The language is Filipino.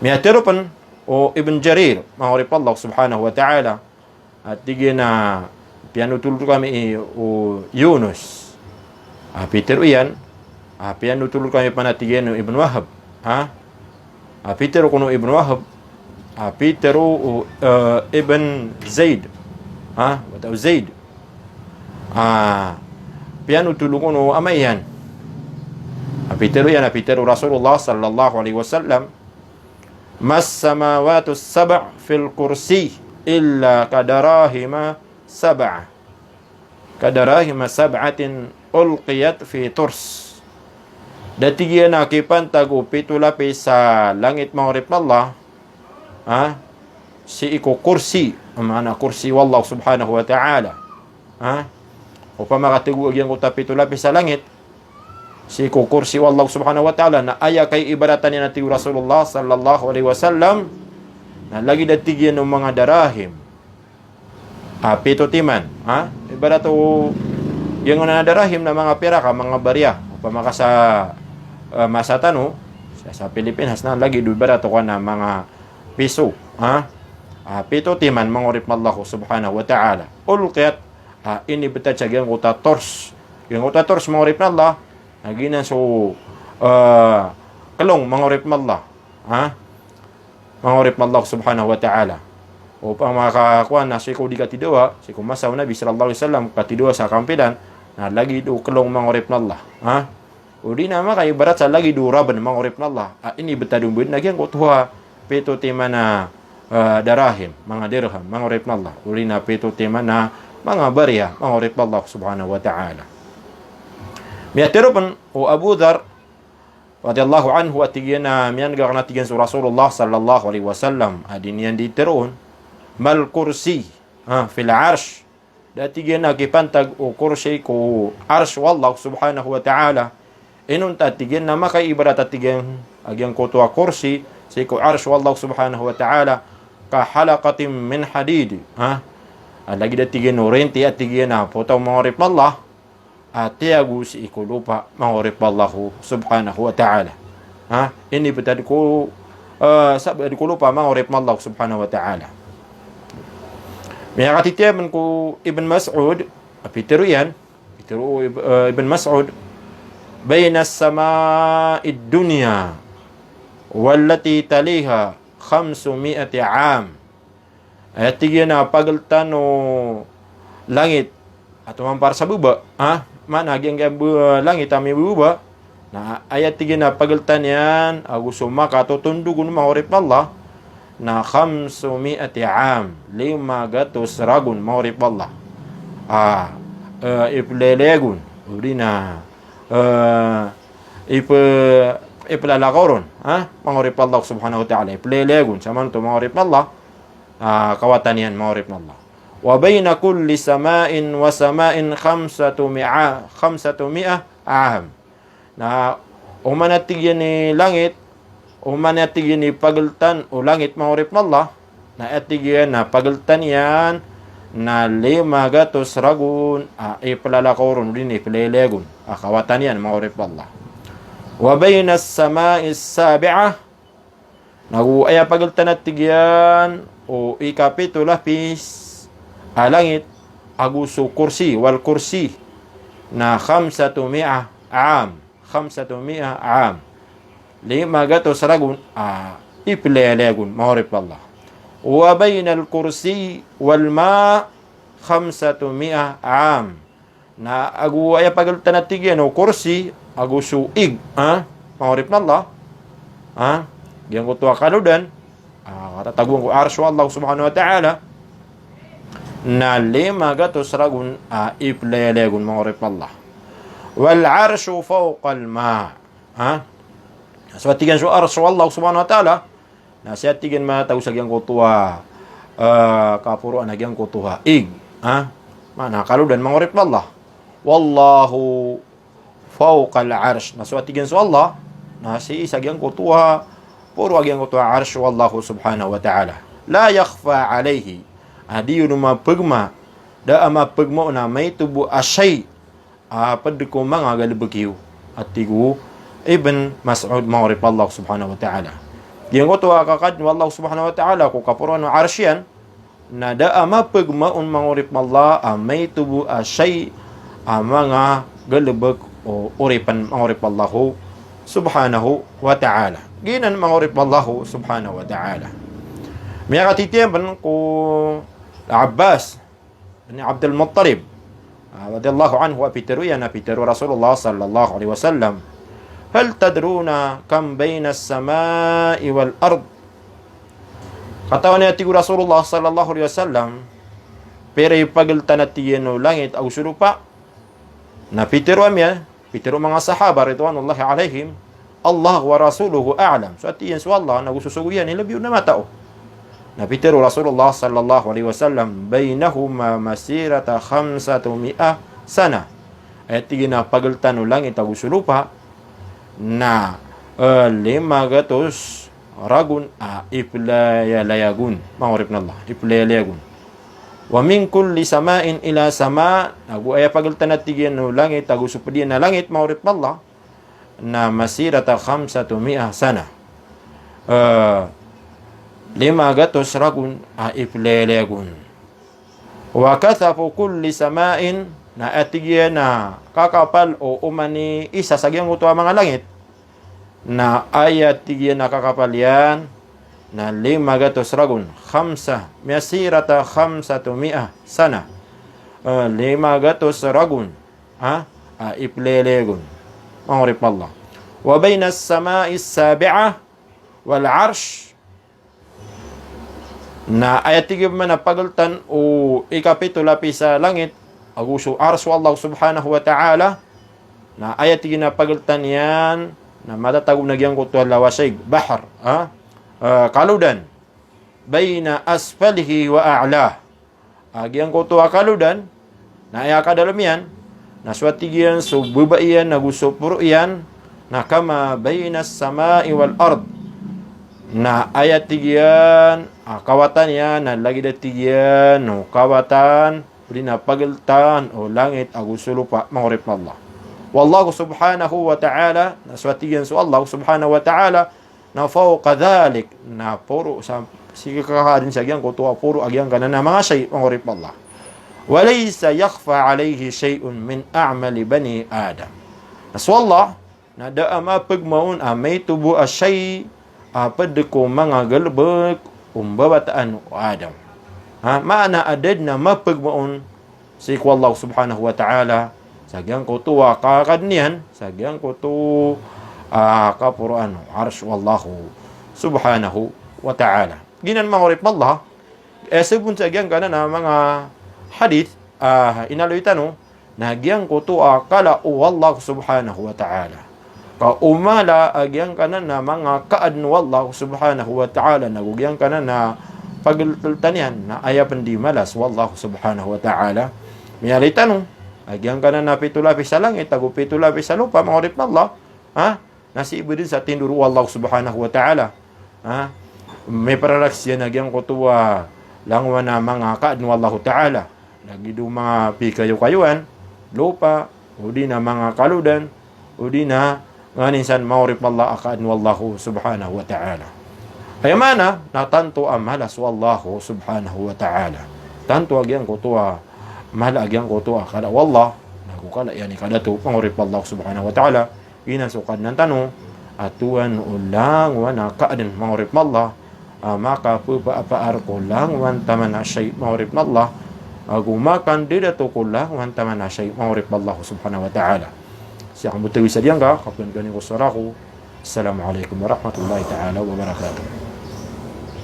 Miyaterupan o Ibn Jarir, mangorip Allah subhanahu wa ta'ala, at tigin na pianutulog kami o Yunus. Peter uyan, pianutulog kami panatigin o Ibn Wahab. Peter kuno Ibn Wahab, Peter o Ibn Zaid. Atau Zaid. Pianutulog kuno amayan. Peter uyan, Peter Rasulullah sallallahu alaihi wasallam, mas samawatu sab' fil kursi illa kadarahima sab'atin ulqiyat fi turs. Datigyan na kipantag upito lapis sa langit mangurip na Allah, si iko kursi, mana kursi wallahu subhanahu wa ta'ala, upang makatiguag yung utapito lapis sa langit, si iko kursi wallahu subhanahu wa ta'ala, na aya kay ibaratan ni natin Rasulullah sallallahu alaihi wasallam, na lagi datigyan ng mga darahim, pito timan, ibarat o yung na darahim na mga pera ka, mga barya, pamaka sa masatano, sa Pilipinas na lagi do ibarat ko na mga piso, pito timan, mangurip Allah subhanahu wa ta'ala, ulqiyat, inibitad sa yung uta tors, mangurip na Allah, naginan so kalong mangurip Allah, mangurip Allah subhanahu wa ta'ala. Upang makakuha na si ko di katidawa, si ko masaw Nabi sallallahu alaihi wasallam katidawa sa kampilan, na lagi do kalong mangurip na Allah. O di na makay barat sa lagi do raban mangurip na Allah. Ini betadong bud nagyang ko tuha pito tema na darahim, mga dirham, mangurip na Allah. O di na pito tema na mga barya, mangurip na Allah subhanahu wa ta'ala. Miyaterupan o Abu Dhar radiyallahu anhu at tigyan na miyan gana tigyan sa Rasulullah sallallahu alaihi wasallam, adin yan diteroon mal kursi fil arsh, dati tigyan na kipantag o kursi ko arsh wallahu subhanahu wa ta'ala, inunta tigyan na makaibarat at tigyan agyang ko tuwa kursi si ko arsh wallahu subhanahu wa ta'ala ka halaqatim min hadid, lagi dati tigyan no renti at tigyan na putaw mangurip Allah, tiago si ikulupa mangurip Allah subhanahu wa ta'ala. Ini betad ko sabi ko lupa mangurip Allah subhanahu wa ta'ala. May katitiyaman ko Ibn Mas'ud, Peter Ibn Mas'ud, bayna as-sama'id dunya wallati taliha 500 am. Ay tigyan na pagaltan o langit at mampar sa buba, mana agyang langit ami buba, na ayat tigyan na pagaltan yan, agusuma katutundugun mangurip Allah, na 500 am, 500 ragun mangurip Allah. Iplelegun, uri na, iplalakaron, mangurip Allah subhanahu wa ta'ala, iplelegun, saman to mangurip Allah, kawatan yan mangurip Allah. Wa bayna kulli sama'in wa sama'in 500 am. Na umanatigyan ni langit, umanatigyan ni pagaltan o langit mangurip na Allah, na atigyan na pagaltan yan na 500 ragun, iplalakaron din ipilelegun, kawatan yan mangurip na Allah. Wa bayna as-sama'is sabi'ah, naguaya pagaltan at tigyan o ikapito lapis langit aguso kursi wal kursi na 500 am, 500 am, 500 ragun, ipilelegun mangurip Allah. Wa bayna al kursi wal ma 500 am, na aguaya pagaltan at tigyan o kursi aguso ig, mangurip na Allah, diyan ko tuwa kaludan, katataguan ko arsyo Allah subhanahu wa ta'ala, na 500 ragun, ipilelegun mangurip Allah. Wal arsyu fawqa al ma, so atigan so arsyu Allah subhanahu wa ta'ala, na siya atigan matawsag yang kutuwa kapuruan nagyang kutuha ig, mana kaludan mangurip Allah. Wallahu fawqa al arsh, na so atigan so Allah, na si isag yang kutuha puro agyang kutuha arsyu Allah subhanahu wa ta'ala, la yakhfa alayhi, di yun mapagma, da mapagma na may tubo asay, padko mga galibagiw, at tigo Ibn Mas'ud mangurip Allah subhanahu wa ta'ala. Giyan ko to akakad ni Allah subhanahu wa ta'ala ko kapuruan ng arsyan na daa mapagmaon mangurip Allah may tubo asay mga galubag o uripan mangurip Allah subhanahu wa ta'ala. Ginan mangurip Allah subhanahu wa ta'ala. May katitiyan ko Abbas ni Abdul Muttalib radiyallahu anhu apiteru yan apiteru Rasulullah sallallahu alaihi wasallam. Hal tadruna kam bayna as-samai wal ard? Katawan niya tigo Rasulullah sallallahu alaihi wasallam, pero ipagiltan na tiyeno langit au sulupa. Na pitiro amya, pitiro mga sahaba ridwanullahi alaihim, Allah wa rasuluhu a'lam. So atiyan so Allah nagususuguyan nila biyo na matao. Na pitiro Rasulullah sallallahu alaihi wasallam, bainahuma masirata 500 sana. At tigina pagiltan no langit au sulupa na 500 ragun iplaya-layagun mangurip na Allah iplaya-layagun wa min kulli samain ila sama nagu ay pagultan at tigyan no langit tagusupadian na langit mangurip na Allah na masirata 500 sana 500 ragun iplaya-layagun wa kathafu kulli samain na atigyan na kakapal o umani isa sa giyang uto mga langit na ayat tigyan na kakapal yan na 500 ragun masirata 500 sana 500 ragun iplelegun mangurip Allah wa bayna as-sama'i as-sabi'ah wal 'arsh na ayat tigyan man na pagultan o ikapitulapi sa langit aguso arsu Allah subhanahu wa ta'ala na ayat tigyan na pagultan yan na matatagong nagyang ko to lawasig bahar kaludan bayna asfalihi wa a'la agyang ko to kaludan na ay kadalam yan na swatigian so bubaiyan na gusto puro yan na kama bayna samai wal ard na ayat tigyan kawatan yan na lagi da tigyan no kawatan pwede na pagiltan o langit agusulupa mangurip na Allah wallahu subhanahu wa ta'ala naswatiyan so Allah subhanahu wa ta'ala na fawqa dhalik na puro sa sige kakadin sa gyang kutuwa puro agyang kanan na mga shay mangurip Allah walaysa yakhfa alayhi shay'un min a'mali bani adam naso Allah na daa mapagmaon may tubo asay pwede ko mga galbag umbabataan o Adam maana adad na mapagmaon si Allah subhanahu wa ta'ala sagyang ko tuwa kakadniyan sagyang ko tu kapuruan arsh wallahu subhanahu wa ta'ala ginan mangurip Allah sebun sagyang kana na mga hadith inaluitan no nagyang ko tuwa kala Allah subhanahu wa ta'ala ka umala agyang kana na mga kaadno Allah subhanahu wa ta'ala nagugyang kana na pagtultanian na ayapan di malas wallahu subhanahu wa ta'ala miyalitan no agyang kana na pitulapi sa langit tago pitulapi sa lupa mangurip na Allah nasi ibu din sa tinduru Allah subhanahu wa ta'ala may paralaksyan agyang kutuwa langwa na mga kaadno Allah ta'ala nagidu mga pikayo-kayuan lupa udi na mga kaludan udi na nganinsan mangurip Allah akaadno Allah subhanahu wa ta'ala ay mana na tanto amalas wallahu subhanahu wa ta'ala tanto agyang kutuwa mahal agyang kutuwa kada wallah nagukala yani kada to pangurip Allah subhanahu wa ta'ala inasukad ng tanong atuan ulang wana kaadin mangurip Allah maka pupapaar ko lang wan taman asyay mangurip Allah agumakan didato ko lang wan taman asyay mangurip Allah subhanahu wa ta'ala siya kang butawi sa diyang ka kaplan ganing ko saraku assalamualaikum warahmatullahi ta'ala wabarakatuh